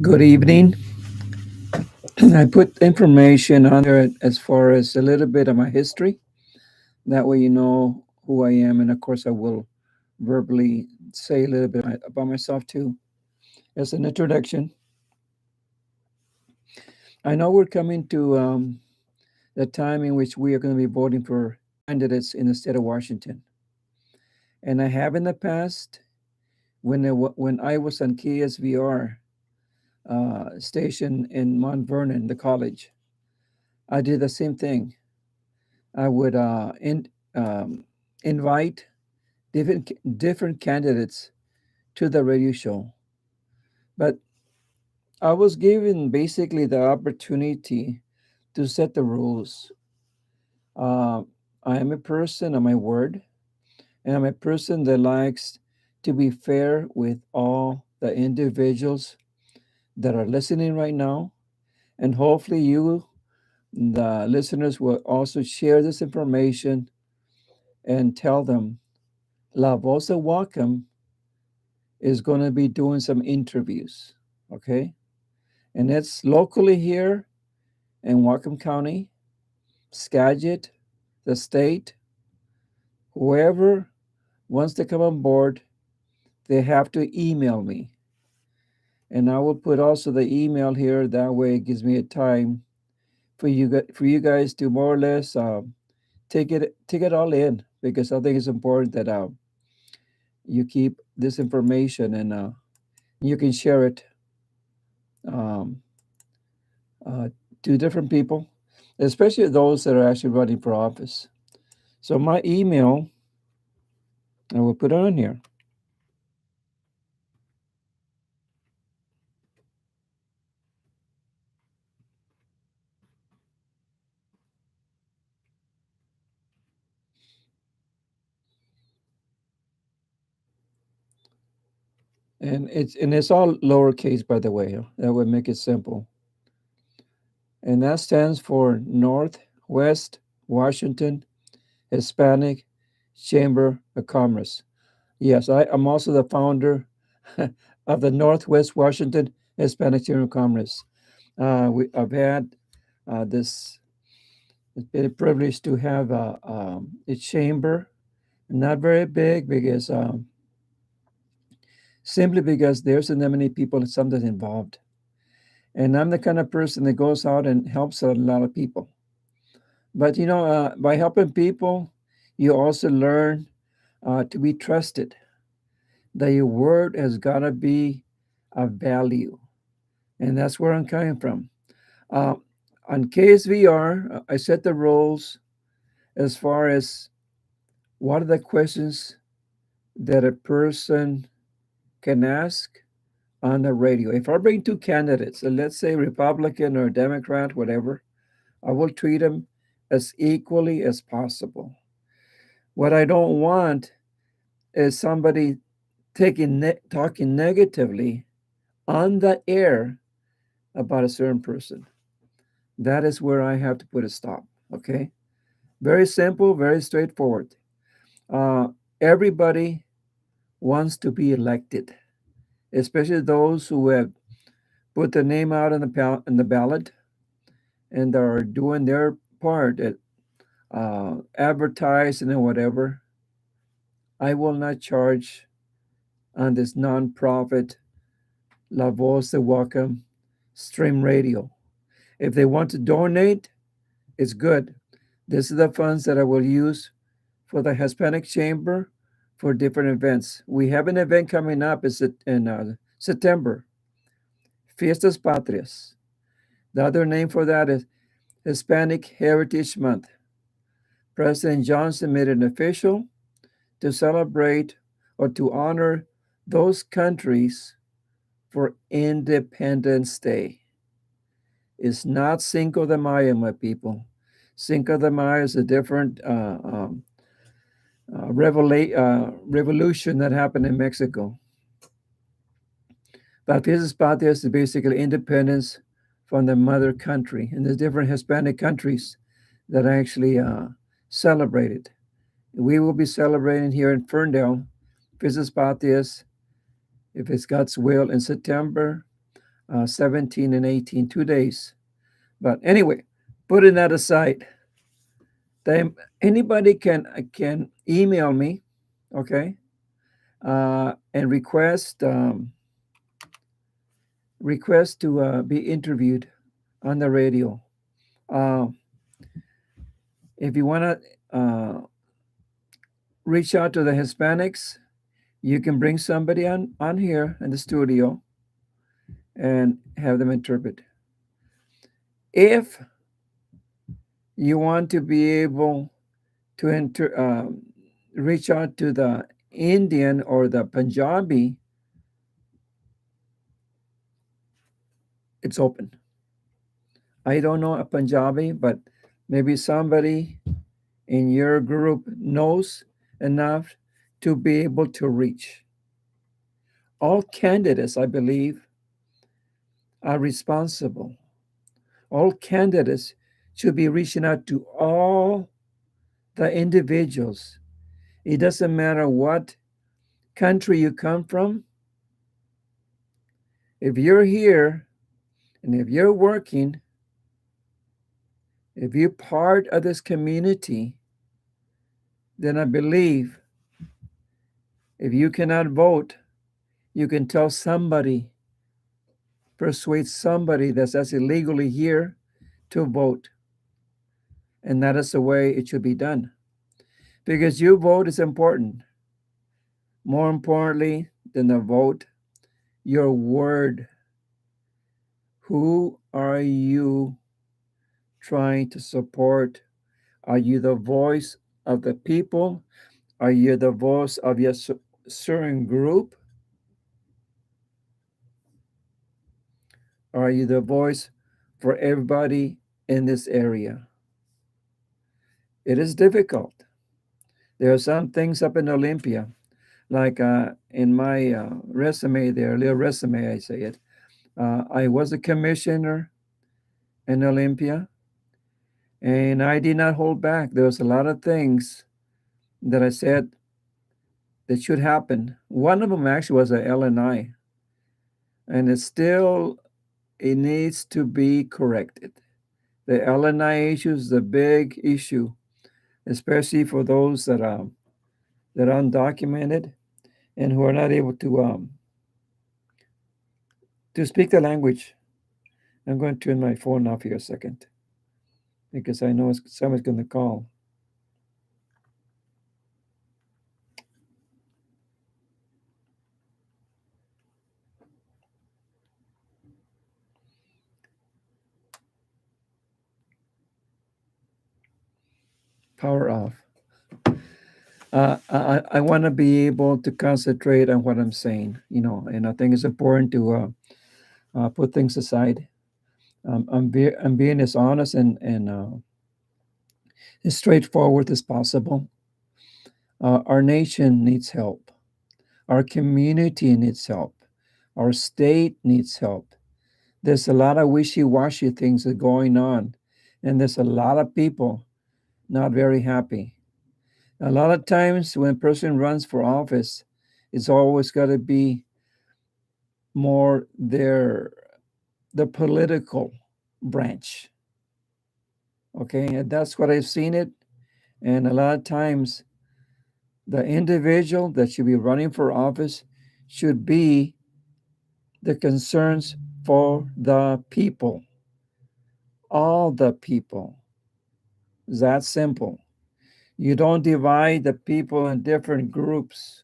Good evening. I put information on there as far as a little bit of my history. That way you know who I am. And of course, I will verbally say a little bit about myself too. As an introduction, I know we're coming to the time in which we are going to be voting for candidates in the state of Washington. And I have in the past, when I was on KSVR station in Mount Vernon, the college, I did the same thing. I would um, invite different candidates to the radio show, but I was given basically the opportunity to set the rules. Uh, I am a person of my word, and I'm a person that likes to be fair with all the individuals that are listening right now, and hopefully you, the listeners, will also share this information and tell them La Voz De Whatcom is going to be doing some interviews. Okay. And it's locally here in Whatcom County, Skagit, the state. Whoever wants to come on board, they have to email me. And I will put also the email here. That way it gives me a time for you guys to more or less take it all in, because I think it's important that you keep this information, and you can share it um, uh, to different people, especially those that are actually running for office. So my email, I will put it on here, and it's all lowercase, by the way. That would make it simple, and that stands for Northwest Washington Hispanic Chamber of Commerce. Yes, I am also the founder of the Northwest Washington Hispanic Chamber of Commerce. I've had this. It's been a privilege to have a chamber, not very big, because simply because there's so many people sometimes involved. And I'm the kind of person that goes out and helps a lot of people. But by helping people, you also learn to be trusted. That your word has got to be of value, and that's where I'm coming from. Uh, on KSVR, I set the rules as far as what are the questions that a person can ask on the radio. If I bring two candidates, let's say Republican or Democrat, whatever, I will treat them as equally as possible. What I don't want is somebody talking negatively on the air about a certain person. That is where I have to put a stop. Okay, very simple, very straightforward. Uh, Everybody wants to be elected, especially those who have put their name out in the ballot and are doing their part at advertising and whatever. I will not charge on this nonprofit La Voz de Whatcom stream radio. If they want to donate, it's good. This is the funds that I will use for the Hispanic Chamber for different events. We have an event coming up in September, Fiestas Patrias. The other name for that is Hispanic Heritage Month. President Johnson made it official to celebrate or to honor those countries for Independence Day. It's not Cinco de Mayo, my people. Cinco de Mayo is a different revolution that happened in Mexico. But Fiestas Patrias is basically independence from the mother country. And there's different Hispanic countries that actually celebrate it. We will be celebrating here in Ferndale, Fiestas Patrias, if it's God's will, in September. 17 and 18, 2 days. But anyway, putting that aside, then anybody can email me, okay, and request to be interviewed on the radio. Uh, if you want to reach out to the Hispanics, you can bring somebody on here in the studio and have them interpret. If you want to be able to reach out to the Indian or the Punjabi, it's open. I don't know a Punjabi, but maybe somebody in your group knows enough to be able to reach. All candidates, I believe, are responsible. All candidates should be reaching out to all the individuals. It doesn't matter what country you come from. If you're here and if you're working, if you're part of this community, then I believe if you cannot vote, you can tell somebody, persuade somebody that's illegally here to vote. And that is the way it should be done. Because your vote is important. More importantly than the vote, your word. Who are you trying to support? Are you the voice of the people? Are you the voice of your certain group? Or are you the voice for everybody in this area? It is difficult. There are some things up in Olympia, like in my resume there, little resume, I say it. I was a commissioner in Olympia, and I did not hold back. There was a lot of things that I said that should happen. One of them actually was a LNI, and it needs to be corrected. The LNI issue is the big issue, especially for those that are undocumented and who are not able to speak the language. I'm going to turn my phone off here a second because I know someone's going to call. Power off. I want to be able to concentrate on what I'm saying, and I think it's important to put things aside. I'm being as honest and as straightforward as possible. Our nation needs help. Our community needs help. Our state needs help. There's a lot of wishy-washy things that are going on, and there's a lot of people not very happy. A lot of times when a person runs for office, it's always got to be more the political branch. Okay, and that's what I've seen it. And a lot of times the individual that should be running for office should be the concerns for the people, all the people. It's that simple. You don't divide the people in different groups.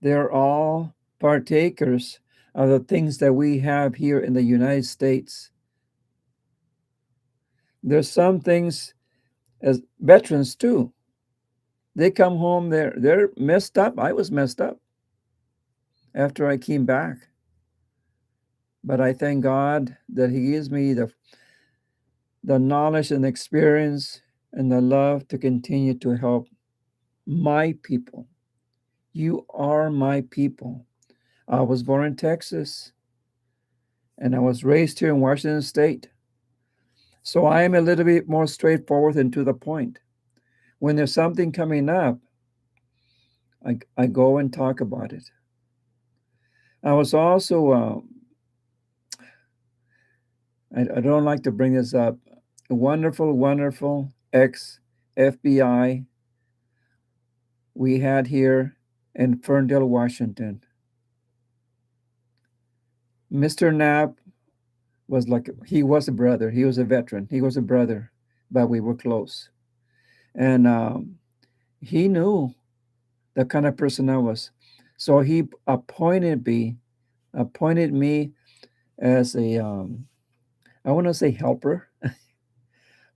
They're all partakers of the things that we have here in the United States. There's some things as veterans too. They come home, they're messed up. I was messed up after I came back. But I thank God that He gives me the knowledge and experience and the love to continue to help my people. You are my people. I was born in Texas and I was raised here in Washington State. So I am a little bit more straightforward and to the point. When there's something coming up, I go and talk about it. I was also I don't like to bring this up. A wonderful, wonderful ex FBI we had here in Ferndale, Washington. Mr. Knapp was like, he was a brother. He was a veteran. He was a brother, but we were close. And he knew the kind of person I was. So he appointed me as a, I want to say helper,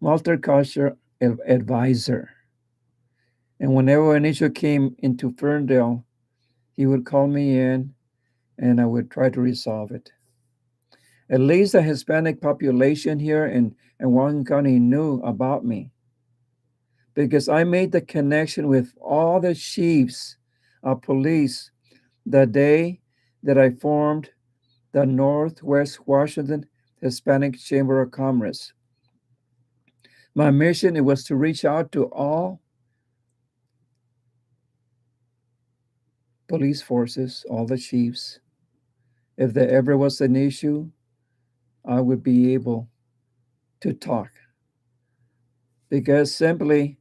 multicultural advisor. And whenever an issue came into Ferndale, he would call me in and I would try to resolve it. At least the Hispanic population here in Washington County knew about me because I made the connection with all the chiefs of police the day that I formed the Northwest Washington Hispanic Chamber of Commerce. My mission it was to reach out to all police forces, all the chiefs. If there ever was an issue, I would be able to talk because simply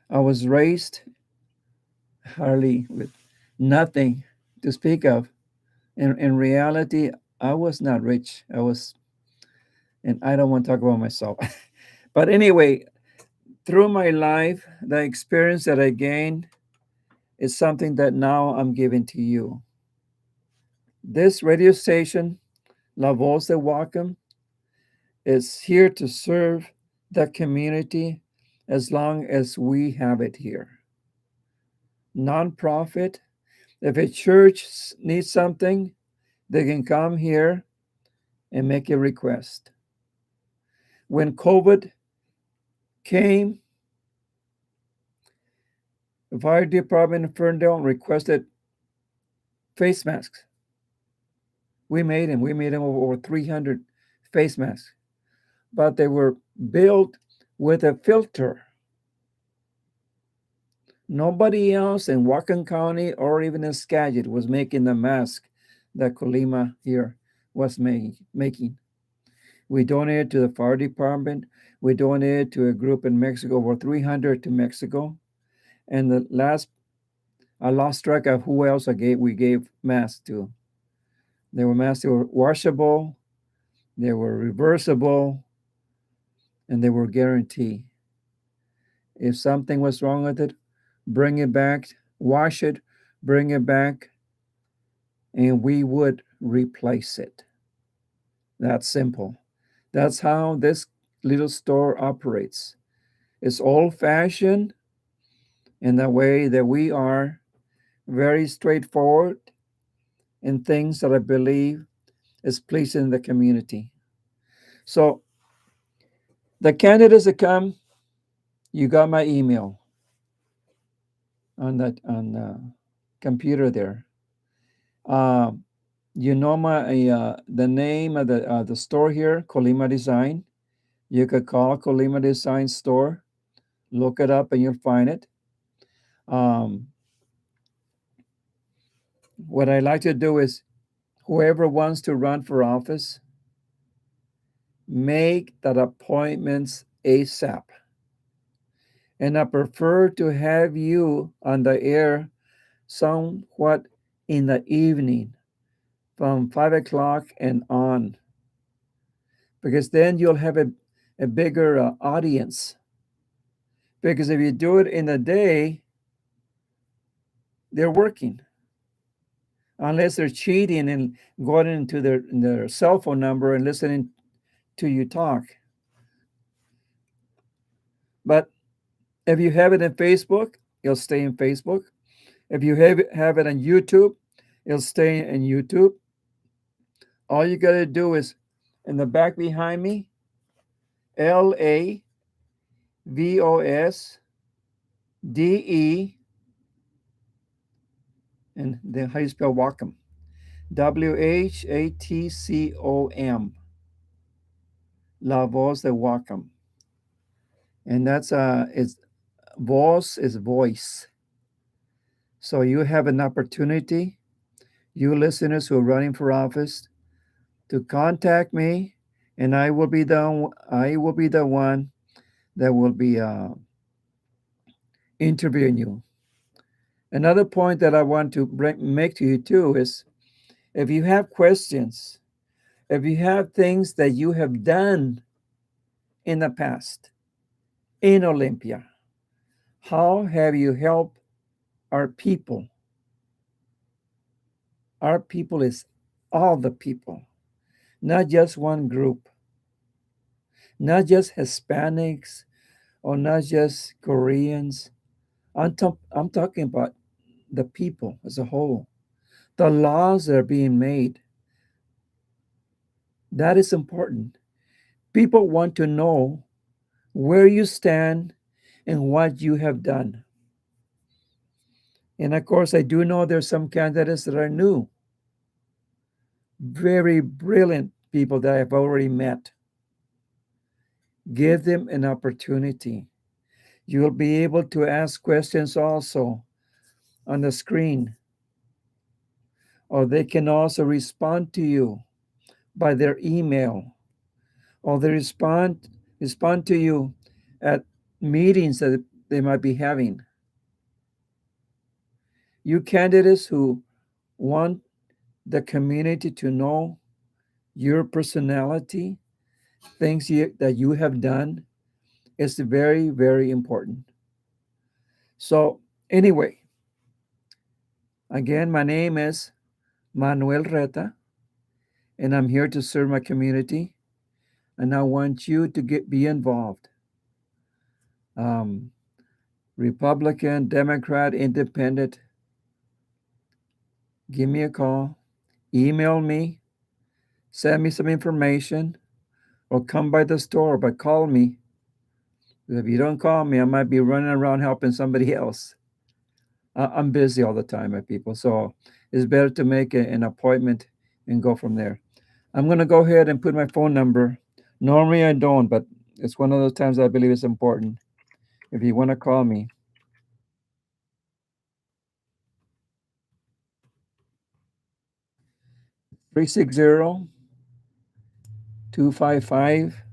I was raised hardly with nothing to speak of. In reality, I was not rich. And I don't want to talk about myself. But anyway, through my life, the experience that I gained is something that now I'm giving to you. This radio station, La Voz de Whatcom, is here to serve the community as long as we have it here. Nonprofit, if a church needs something, they can come here and make a request. When COVID came, the fire department in Ferndale requested face masks. We made them. We made them over 300 face masks, but they were built with a filter. Nobody else in Whatcom County or even in Skagit was making the mask that Colima here was making. We donated to the fire department. We donated to a group in Mexico, over 300 to Mexico. And the last, I lost track of who else we gave masks to. They were masks that were washable, they were reversible, and they were guaranteed. If something was wrong with it, bring it back, wash it, bring it back, and we would replace it. That's simple. That's how this little store operates. It's old fashioned in the way that we are very straightforward in things that I believe is pleasing the community. So the candidates that come, you got my email on the computer there. Uh, you know my the name of the store here, Colima Design. You could call Colima Design Store, look it up, and you'll find it. Um, what I like to do is, whoever wants to run for office, make that appointments ASAP. And I prefer to have you on the air somewhat in the evening from 5 o'clock and on, because then you'll have a bigger audience. Because if you do it in the day, they're working, unless they're cheating and going into their cell phone number and listening to you talk. But if you have it in Facebook, it'll stay in Facebook. If you have it on YouTube, it'll stay in YouTube. All you got to do is, in the back behind me, LAVOSDE, and then how you spell Whatcom? WHATCOM. La Voz de Whatcom. And that's it's voice is voice. So you have an opportunity, you listeners who are running for office, to contact me and I will be the one that will be interviewing you. Another point that I want to make to you too is, if you have questions, if you have things that you have done in the past in Olympia, how have you helped our people? Our people is all the people, not just one group, not just Hispanics or not just Koreans. I'm talking about the people as a whole. The laws that are being made, that is important. People want to know where you stand and what you have done. And of course, I do know there's some candidates that are new, very brilliant people that I've already met. Give them an opportunity. You'll be able to ask questions also on the screen, or they can also respond to you by their email, or they respond to you at meetings that they might be having. You candidates who want the community to know your personality, that you have done, is very, very important. So, anyway, again, my name is Manuel Reta, and I'm here to serve my community. And I want you to be involved. Um, Republican, Democrat, Independent, give me a call, email me, send me some information, or come by the store, but call me. If you don't call me, I might be running around helping somebody else. I'm busy all the time, my people. So it's better to make an appointment and go from there. I'm going to go ahead and put my phone number. Normally I don't, but it's one of those times I believe it's important. If you want to call me, 360 255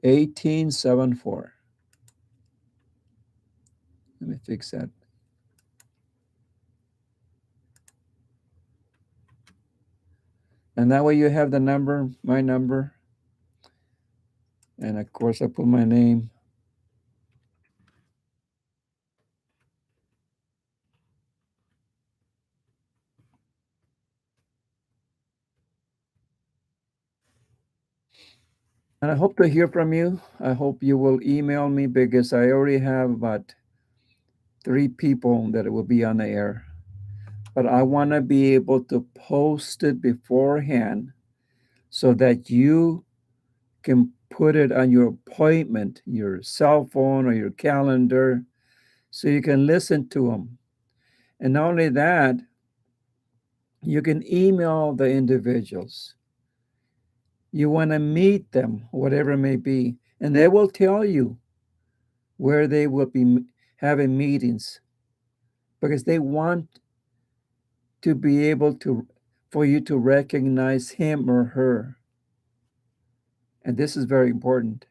1874. Let me fix that. And that way you have the number, my number. And of course, I put my name. And I hope to hear from you. I hope you will email me because I already have about 3 people that will be on the air. But I want to be able to post it beforehand so that you can put it on your appointment, your cell phone or your calendar, so you can listen to them. And not only that, you can email the individuals. You want to meet them, whatever it may be, and they will tell you where they will be having meetings because they want to be able to, for you to recognize him or her. And this is very important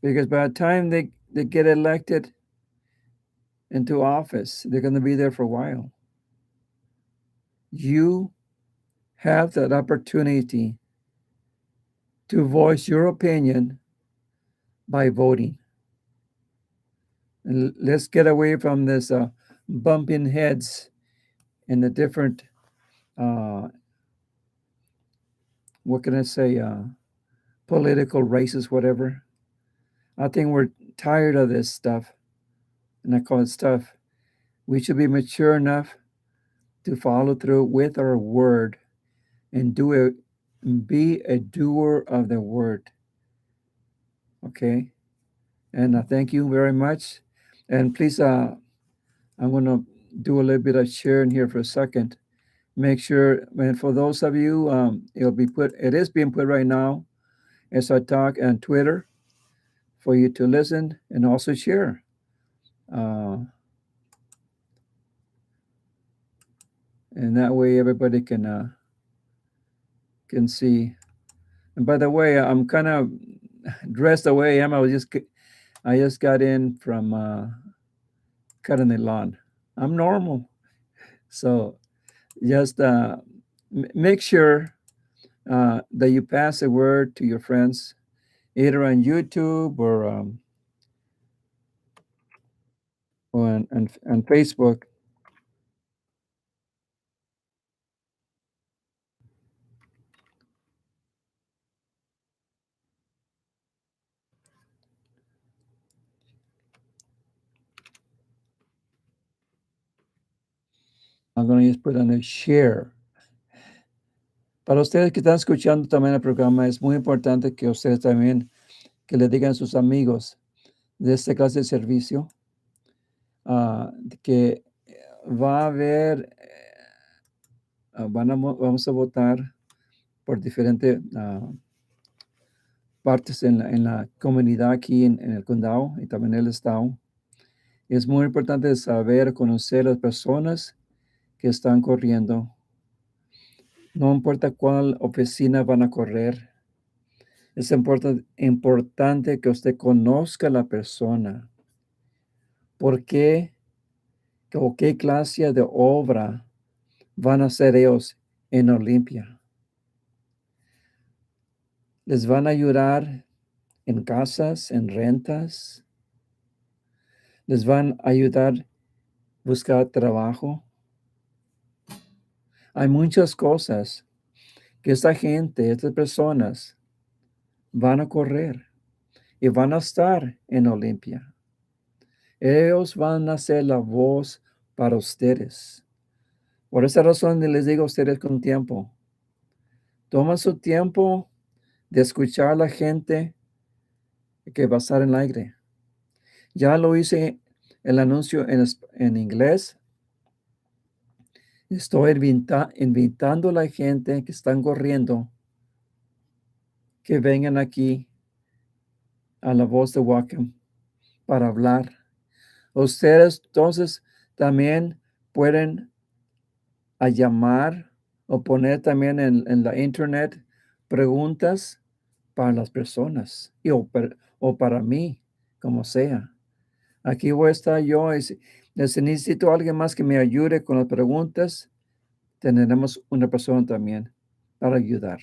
because by the time they get elected into office, they're going to be there for a while. You have that opportunity to voice your opinion by voting. And let's get away from this bumping heads in the different, uh, what can I say, political races, whatever. I think we're tired of this stuff, and I call it stuff. We should be mature enough to follow through with our word and do it, be a doer of the word. Okay? And thank you very much. And please, I'm going to do a little bit of sharing here for a second. Make sure, and for those of you, it is being put right now as I talk on Twitter for you to listen and also share. Uh, and that way everybody can can see. And by the way, I'm kind of dressed the way I am. I just got in from cutting the lawn. I'm normal. So just make sure that you pass the word to your friends, either on YouTube or on Facebook. I'm going to just put on a share. Para ustedes que están escuchando también el programa, es muy importante que ustedes también, que le digan a sus amigos de esta clase de servicio, que va a haber, vamos a votar por diferentes partes en la comunidad aquí en el condado y también en el estado. Es muy importante saber, conocer las personas que están corriendo. No importa cuál oficina van a correr. Es importante que usted conozca a la persona. ¿Por qué o qué clase de obra van a hacer ellos en Olimpia? ¿Les van a ayudar en casas, en rentas? ¿Les van a ayudar a buscar trabajo? Hay muchas cosas que esta gente, estas personas van a correr y van a estar en Olimpia. Ellos van a ser la voz para ustedes. Por esa razón les digo a ustedes con tiempo. Toma su tiempo de escuchar a la gente que va a estar en el aire. Ya lo hice el anuncio en inglés. Estoy invitando a la gente que están corriendo que vengan aquí a la Voz de Whatcom para hablar. Ustedes entonces también pueden llamar o poner también en la internet preguntas para las personas o para mí, como sea. Aquí voy a estar yo. Y si necesito a alguien más que me ayude con las preguntas, tendremos una persona también para ayudar.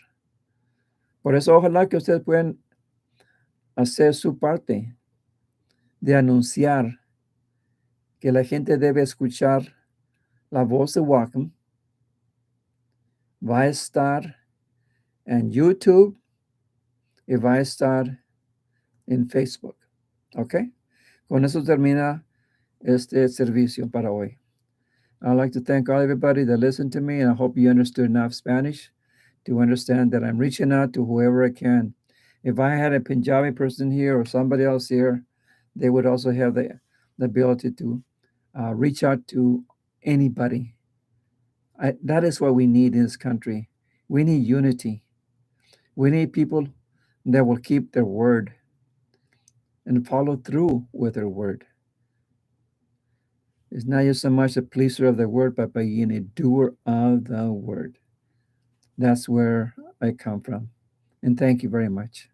Por eso, ojalá que ustedes puedan hacer su parte de anunciar que la gente debe escuchar la voz de Wacom. Va a estar en YouTube y va a estar en Facebook. ¿Ok? Con eso termina este servicio para hoy. I'd like to thank all everybody that listened to me, and I hope you understood enough Spanish to understand that I'm reaching out to whoever I can. If I had a Punjabi person here or somebody else here, they would also have the ability to reach out to anybody. That is what we need in this country. We need unity. We need people that will keep their word and follow through with their word. It's not just so much a pleaser of the word, but being a doer of the word. That's where I come from. And thank you very much.